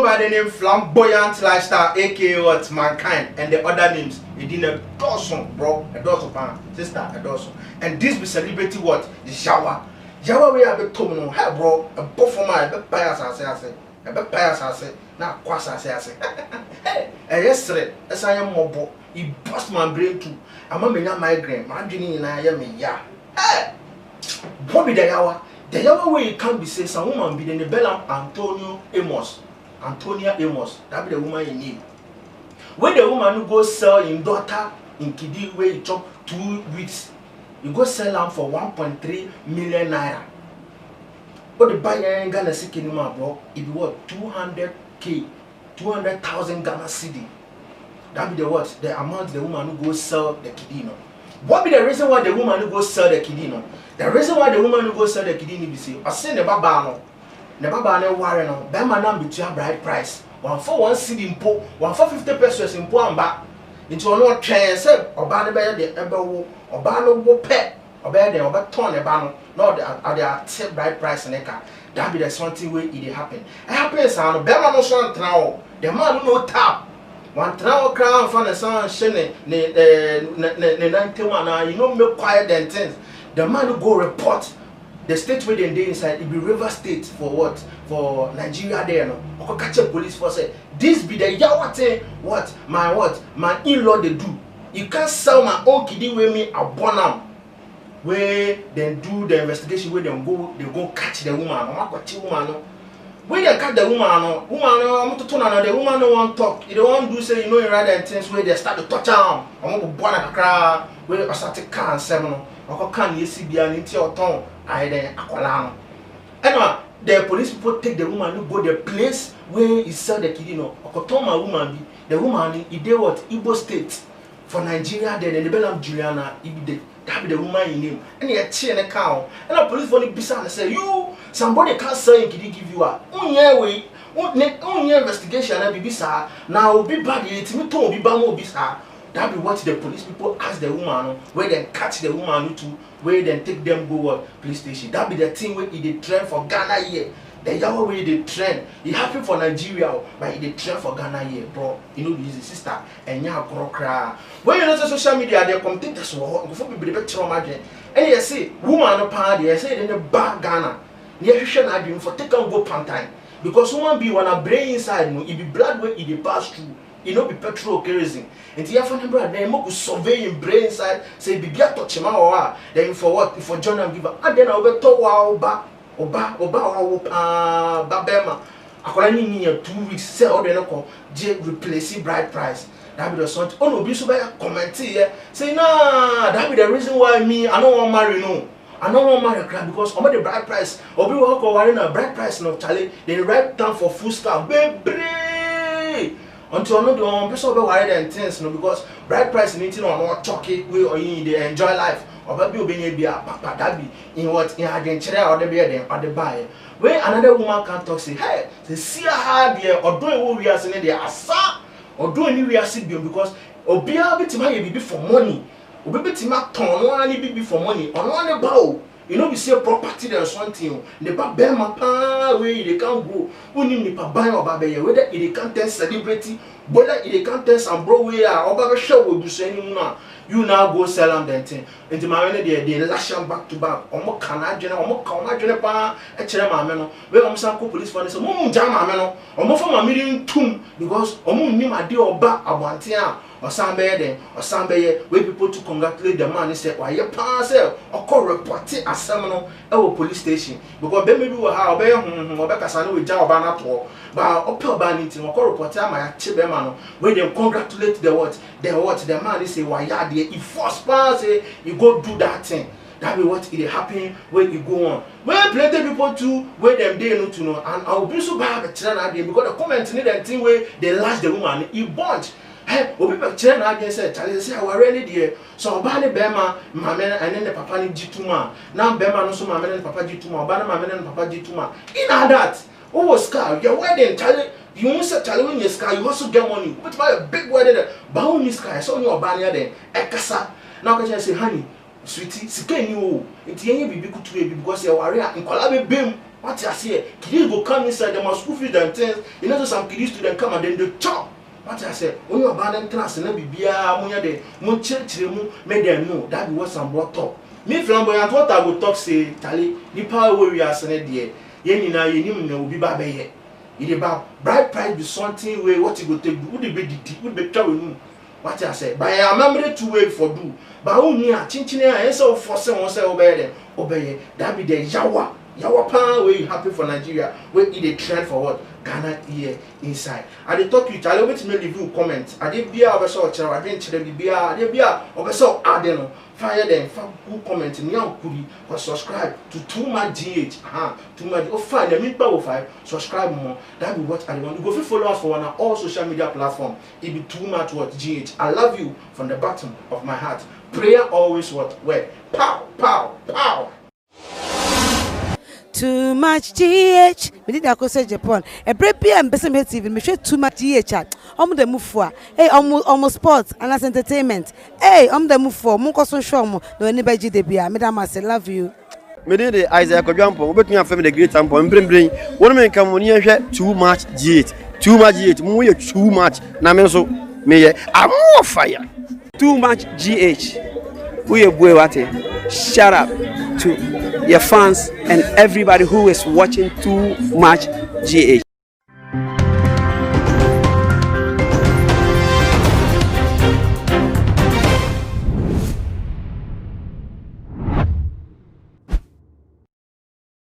by the name Flamboyant Lifestyle, aka what Mankind, and the other names. It did a dozen, bro, a dozen pan, sister, a dozen. And this be celebrity what? Jawa. Jawa we have a tomino, hey bro, a buffoma, a bias I say, a bit bias I say, now quas I say. Hey, yesterday, as I am mobile, he bust my brain too. I'm a mina migraine, my dreaming and I am a ya. Hey, Bobby the Yawa. The Yawa way it can be said, some woman be in the Bellam Antonia Amos, that be the woman in need. When the woman who goes sell in daughter in Kidi where he chop 2 weeks, you go sell them for 1.3 million naira. But the buyer in Ghana City anymore, bro, it be what 200k, 200,000 Ghana cedi. That be the what? The amount the woman who goes sell the Kidi no. What be the reason why the woman who goes sell the Kidi no? The reason why the woman who goes sell the Kidi ni be say, I say never ban no worry no. That man now between bride price. 1 for 1 cedi impo, 1 for 50 pesos impo amba. Into no train say oba ne be the ebewo, oba no wo pe, oba de oba turn e ba no. No the take bride price neka. That be the something way it happen. It happens and be man no so ntra the man no tap. One travel crown from the sun shine ne 91 and you know make quiet and things. The man who go report the state where they inside it be River State for what? For Nigeria there no. Oko catch police for say this be the yawa thing what? My in-law they do. You can't sell my own kiddie with me abonam. Where they do the investigation where they go catch the woman. Mama catch the woman no. When they catch the woman I'm to turn on the woman no one talk. You don't do say you know you rather things where they start to touch am. I'm go born kakra where start to can seven no. Oko can you see bia into your tongue I then akwala no. Anyway, the police people take the woman who go the place where he sell the kid no. Oko turn my woman be the woman he dey what Igbo state for Nigeria then the Bellam Juliana he be the that be the woman in name and he chain a cow and the police for the bisa and say you somebody can't sell him kid give you a unye way unye investigation and be bisa now be bad it me to be ba mo bisa. That be what the police people ask the woman where they catch the woman to where they take them go police station. That be the thing where it trend for Ghana here. The Yawa way they trend. It happen for Nigeria, but it trend for Ghana here, bro. You know this sister and ya cry. When you know the social media, they come think that's what before people be trauma again. And you say woman no party, they say in the back Ghana. You should not do for take and go pantai because woman be wanna brain inside no, it be blood where it pass through. It no be petrol kerosene. And the Afghan brother, they mo survey in brain side, say be get touch him or then for what? For journal giver. And then I will talk oba babema. Akola ni 2 weeks say all the no je replace bride price. That be the something. Oh no, be so by comment here. Say nah, that be the reason why me I don't want marry no. I don't want marry crap because I'm the bride price. Obi work or worry na bride price no Charlie. They right down for full scar. Baby. Until no the person be worried and things no because bride price anything on not chucky we or you they enjoy life or baby obey be a papa that be in what in hadin chere or the be dem or the buy when another woman can talk say hey they see how there or do what we are saying there asa or do any we are see because obia betima ye be for money obi betima ton no ani be for money on one bow. You know we say property there something the ba pa where they can go only ni pa buy or ba be whether it can tell celebrity whether it can tell some bro we are or ba show we do say anymore you now go sell them that thing into my they lash them back to back omo kana dwene omo ka omo dwene pa e kire ma me no we omo san ko police for say mo jam ma me no omo for ma me tum because omo nnim ade oba abante a or somebody where people to congratulate the man and say, why you pass or call report it as someone our police station because maybe we how be Casano with Jabana to but upper banning or call report my chibemano where they congratulate the man is say why ya there if first pass you go do that thing. That be what it happen when you go on. When plenty people too where them they know to know and I'll be so bad because the comment need them thing where they lash the woman he bunch. Hey, obi be chere na again say Charlie say aware ni there so oba ne bema mama and then the papa ni jituma na bema no so mama ne papa jituma oba na mama ne papa jituma in that oh scar your wedding Charlie you must say Charlie when you scar you also get money but buy a big wedding there ba when you scar so you oba ne there ekasa na ka say honey sweetie sika ni o enti yen bibi kutu ebi because you worry nkola be bem What I say, kiddies go come inside, they must school fees and things. You know, some kiddies students come and then they chop. What I say, when you abandon class and then be de mon church, make them know that was some brought up. Me flamboyant, what I would talk say, Tally, the power where we are sending there. Yenina, you will be baby. It about bright price be something where what you go take, would be trouble. What I say, but I remember 2 way for do. But only a chinchina and so for someone say obey that be the Yawa pan where you happy for Nigeria, where it a trend for what Ghana here inside. I did talk to you, I always make review comments. I did be our sort of I didn't tell them be over so adding fire them good comment in young kudi or subscribe to Too Much GH. Too much oh fine the meat power 5 subscribe more. That be what I want. You go follow us for all social media platform. It be Too Much what GH. I love you from the bottom of my heart. Prayer always what where pow pow pow. Too Much GH. We did that say Japan. A break and Besame TV. Me share Too Much GH chat. The move for. Hey, almost sports and as entertainment. Hey, the move for. Munko so show mo. No anybody de bia. Madam I say love you. Me dey the Isaac Odwampo. We betumi afem the great ampo. Mbrin. Won me kan mo ni hwe Too Much GH. Too Much GH. Mo ye too much. Na me so me ye am fire. Too Much GH. We are boy what? Shout out to your fans and everybody who is watching Too Much GH.